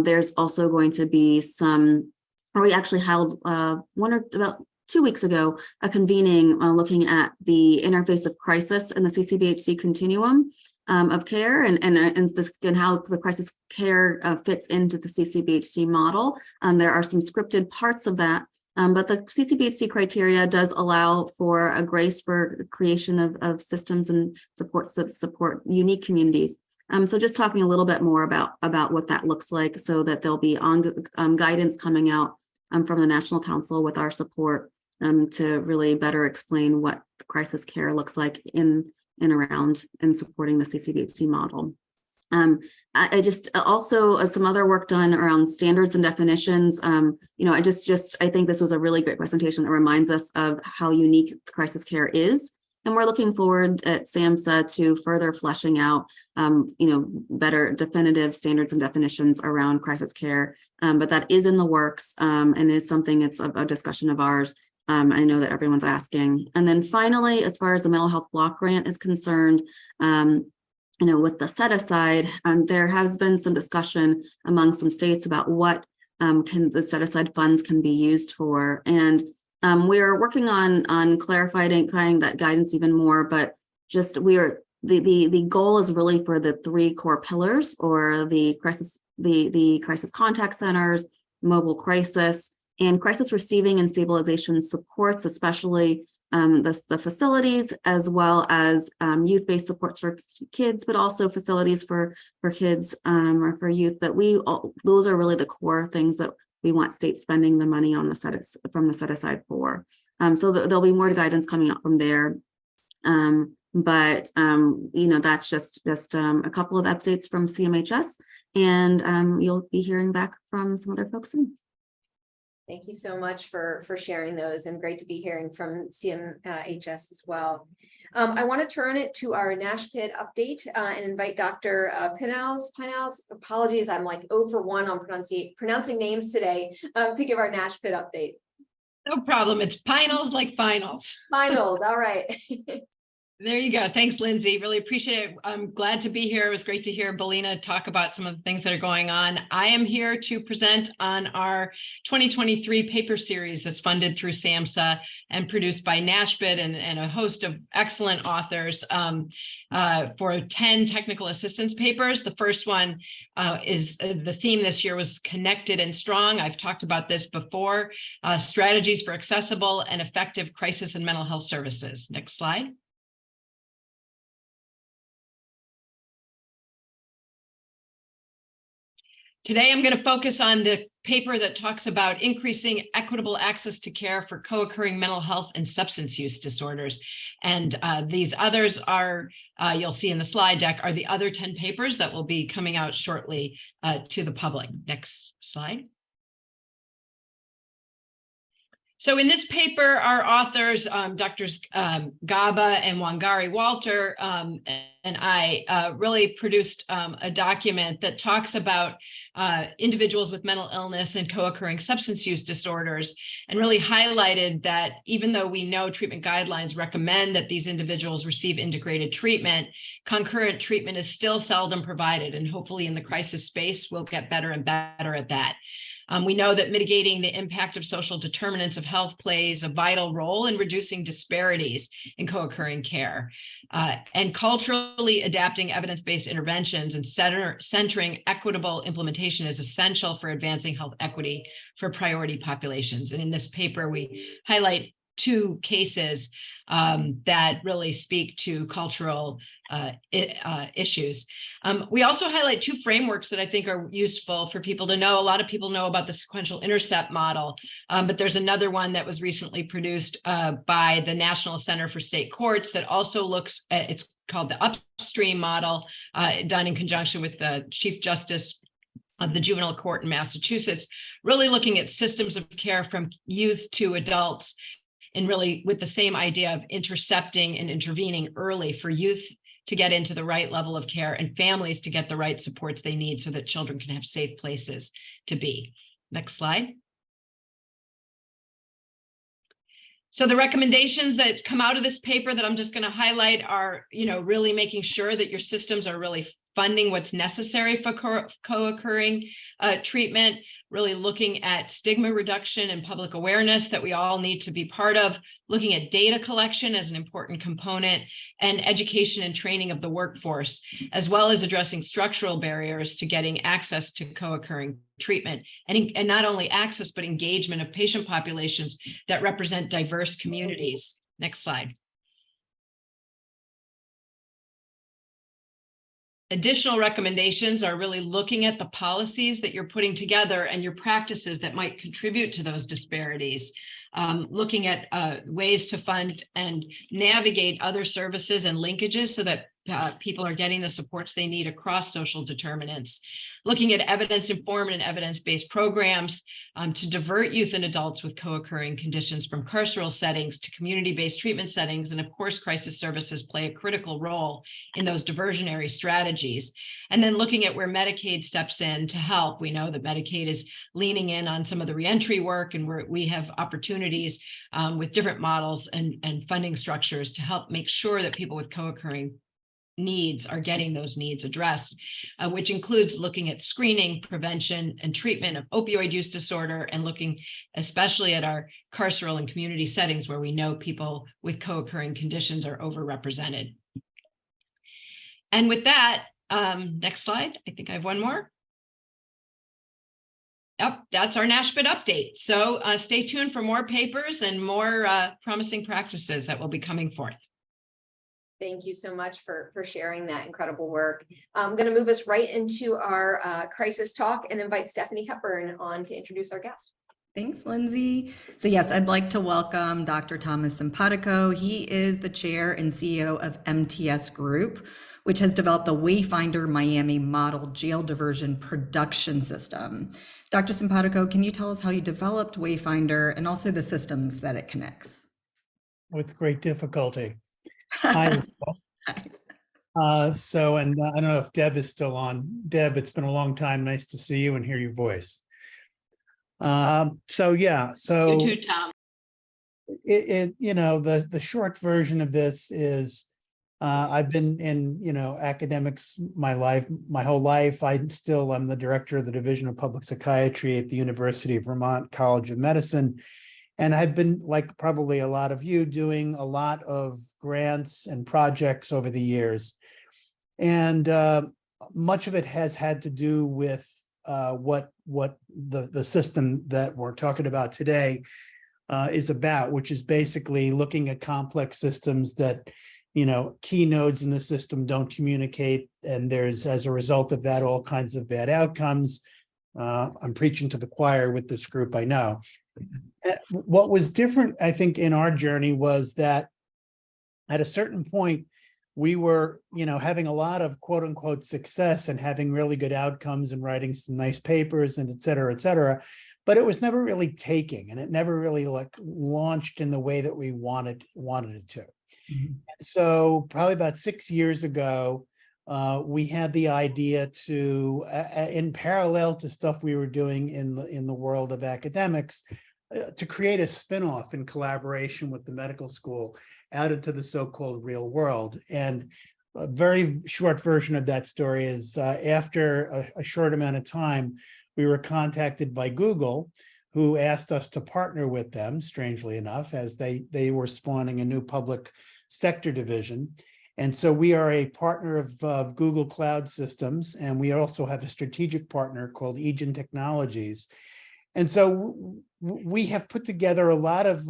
there's also going to be some, or we actually held about 2 weeks ago, a convening looking at the interface of crisis and the CCBHC continuum of care and how the crisis care fits into the CCBHC model. There are some scripted parts of that, but the CCBHC criteria does allow for a grace for creation of systems and supports that support unique communities. So just talking a little bit more about what that looks like, so that there'll be guidance coming out from the National Council with our support to really better explain what crisis care looks like in and around and supporting the CCBHC model. I just also some other work done around standards and definitions. I think this was a really great presentation that reminds us of how unique crisis care is. And we're looking forward at SAMHSA to further fleshing out, better definitive standards and definitions around crisis care. But that is in the works and is something, it's a discussion of ours. I know that everyone's asking. And then finally, as far as the mental health block grant is concerned, with the set aside, there has been some discussion among some states about what can the set aside funds can be used for. And we're working on clarifying that guidance even more, but just the goal is really for the 3 core pillars, or the crisis contact centers, mobile crisis, and crisis receiving and stabilization supports, especially the facilities, as well as youth-based supports for kids, but also facilities for kids or for youth. Those are really the core things that we want states spending the money on from the set aside for. So there'll be more guidance coming out from there. But that's just a couple of updates from CMHS, and you'll be hearing back from some other folks soon. Thank you so much for sharing those, and great to be hearing from CMHS as well. I want to turn it to our NASHPID update and invite Dr. Pinals. Apologies, I'm like 0 for 1 on pronouncing names today, to give our NASHPID update. No problem. It's Pinals like finals. Finals, all right. There you go. Thanks, Lindsay. Really appreciate it. I'm glad to be here. It was great to hear Belina talk about some of the things that are going on. I am here to present on our 2023 paper series that's funded through SAMHSA and produced by NASHPID and a host of excellent authors for 10 technical assistance papers. The first one is the theme this year was Connected and Strong. I've talked about this before, strategies for accessible and effective crisis and mental health services. Next slide. Today, I'm going to focus on the paper that talks about increasing equitable access to care for co-occurring mental health and substance use disorders. And these others are, you'll see in the slide deck, are the other 10 papers that will be coming out shortly to the public. Next slide. So in this paper, our authors, Drs. Gaba and Wangari Walter, and I really produced a document that talks about individuals with mental illness and co-occurring substance use disorders, and really highlighted that even though we know treatment guidelines recommend that these individuals receive integrated treatment, concurrent treatment is still seldom provided, and hopefully in the crisis space, we'll get better and better at that. We know that mitigating the impact of social determinants of health plays a vital role in reducing disparities in co-occurring care, and culturally adapting evidence-based interventions and centering equitable implementation is essential for advancing health equity for priority populations. And in this paper, we highlight 2 cases that really speak to cultural issues. We also highlight 2 frameworks that I think are useful for people to know. A lot of people know about the sequential intercept model, but there's another one that was recently produced by the National Center for State Courts that also looks at, it's called the upstream model, done in conjunction with the Chief Justice of the Juvenile Court in Massachusetts, really looking at systems of care from youth to adults, and really with the same idea of intercepting and intervening early for youth to get into the right level of care and families to get the right supports they need so that children can have safe places to be. Next slide. So the recommendations that come out of this paper that I'm just going to highlight are, really making sure that your systems are really funding what's necessary for co-occurring treatment, really looking at stigma reduction and public awareness that we all need to be part of, looking at data collection as an important component, and education and training of the workforce, as well as addressing structural barriers to getting access to co-occurring treatment, and not only access, but engagement of patient populations that represent diverse communities. Next slide. Additional recommendations are really looking at the policies that you're putting together and your practices that might contribute to those disparities. Looking at ways to fund and navigate other services and linkages so that people are getting the supports they need across social determinants. Looking at evidence-informed and evidence-based programs to divert youth and adults with co-occurring conditions from carceral settings to community-based treatment settings. And of course, crisis services play a critical role in those diversionary strategies. And then looking at where Medicaid steps in to help. We know that Medicaid is leaning in on some of the reentry work, and we have opportunities with different models and funding structures to help make sure that people with co-occurring needs are getting those needs addressed, which includes looking at screening, prevention, and treatment of opioid use disorder, and looking especially at our carceral and community settings where we know people with co-occurring conditions are overrepresented. And with that, next slide. I think I have one more. Yep, that's our NASHPIT update. So stay tuned for more papers and more promising practices that will be coming forth. Thank you so much for sharing that incredible work. I'm going to move us right into our crisis talk and invite Stephanie Hepburn on to introduce our guest. Thanks, Lindsay. So yes, I'd like to welcome Dr. Thomas Simpatico. He is the chair and CEO of MTS Group, which has developed the Wayfinder Miami model jail diversion production system. Dr. Simpatico, can you tell us how you developed Wayfinder and also the systems that it connects? With great difficulty. Hi. And I don't know if Deb is still on. Deb, it's been a long time. Nice to see you and hear your voice. You too, Tom. The short version of this is I've been in academics my whole life. I'm the director of the Division of Public Psychiatry at the University of Vermont College of Medicine. And I've been, like probably a lot of you, doing a lot of grants and projects over the years. And much of it has had to do with what the system that we're talking about today is about, which is basically looking at complex systems that, key nodes in the system don't communicate. And there's, as a result of that, all kinds of bad outcomes. I'm preaching to the choir with this group, I know. What was different, I think, in our journey was that at a certain point, we were, having a lot of quote unquote success and having really good outcomes and writing some nice papers and et cetera, but it was never really taking, and it never really launched in the way that we wanted it to. Mm-hmm. So probably about 6 years ago, we had the idea to, in parallel to stuff we were doing in the world of academics, to create a spinoff in collaboration with the medical school out into the so-called real world. And a very short version of that story is after a short amount of time, we were contacted by Google, who asked us to partner with them, strangely enough, as they were spawning a new public sector division. And so we are a partner of Google Cloud Systems, and we also have a strategic partner called Egen Technologies. And so we have put together a lot of,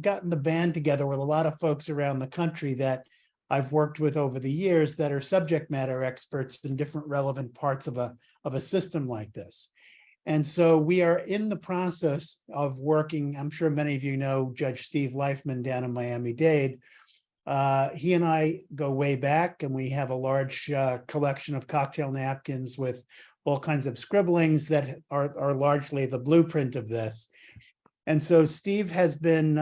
gotten the band together with a lot of folks around the country that I've worked with over the years that are subject matter experts in different relevant parts of a system like this. And so we are in the process of working. I'm sure many of you know Judge Steve Leifman down in Miami-Dade. He and I go way back, and we have a large collection of cocktail napkins with all kinds of scribblings that are largely the blueprint of this. And so Steve has been,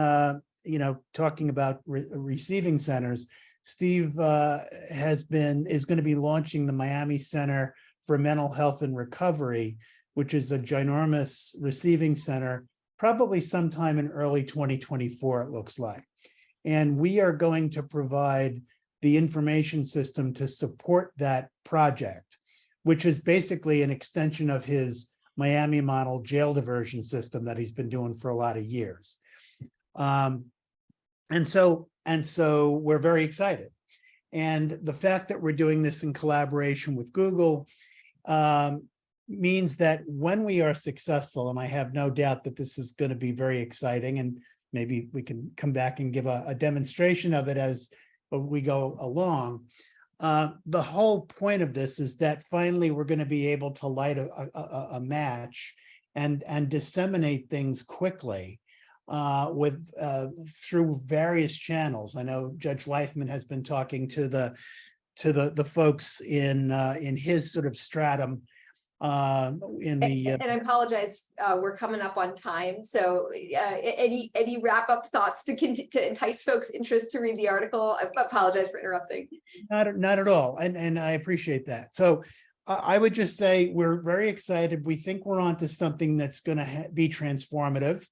talking about receiving centers. Steve is going to be launching the Miami Center for Mental Health and Recovery, which is a ginormous receiving center probably sometime in early 2024, it looks like. And we are going to provide the information system to support that project, which is basically an extension of his Miami model jail diversion system that he's been doing for a lot of years. And so we're very excited. And the fact that we're doing this in collaboration with Google means that when we are successful, and I have no doubt that this is going to be very exciting, and maybe we can come back and give a demonstration of it as we go along. The whole point of this is that finally we're going to be able to light a match and disseminate things quickly through various channels. I know Judge Leifman has been talking to the folks in his sort of stratum in the and I apologize, we're coming up on time. So any wrap up thoughts to entice folks' interest to read the article? I apologize for interrupting. Not at all. And I appreciate that. So I would just say we're very excited. We think we're onto something that's going to be transformative.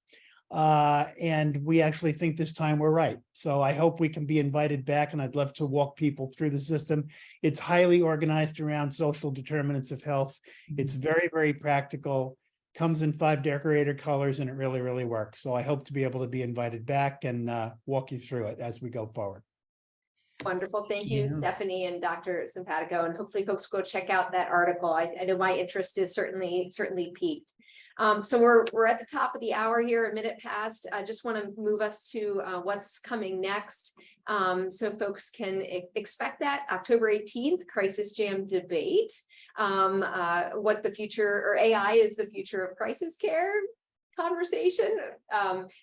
And we actually think this time we're right. So I hope we can be invited back, and I'd love to walk people through the system. It's highly organized around social determinants of health. It's very, very practical, comes in 5 decorator colors, and it really, really works. So I hope to be able to be invited back and walk you through it as we go forward. Wonderful. Thank you, Stephanie and Dr. Simpatico. And hopefully folks go check out that article. I know my interest is certainly peaked. So we're at the top of the hour here, a minute past. I just want to move us to what's coming next. So folks can expect that October 18th, Crisis Jam debate. What the future, or AI is the future of crisis care conversation.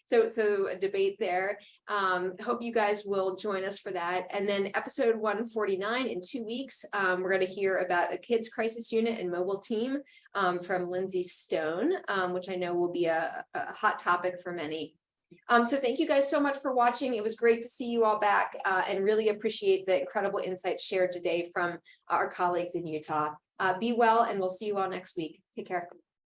So a debate there. Hope you guys will join us for that. And then episode 149 in 2 weeks, we're going to hear about a kids crisis unit and mobile team from Lindsay Stone, which I know will be a hot topic for many. So thank you guys so much for watching. It was great to see you all back, and really appreciate the incredible insights shared today from our colleagues in Utah. Be well, and we'll see you all next week. Take care.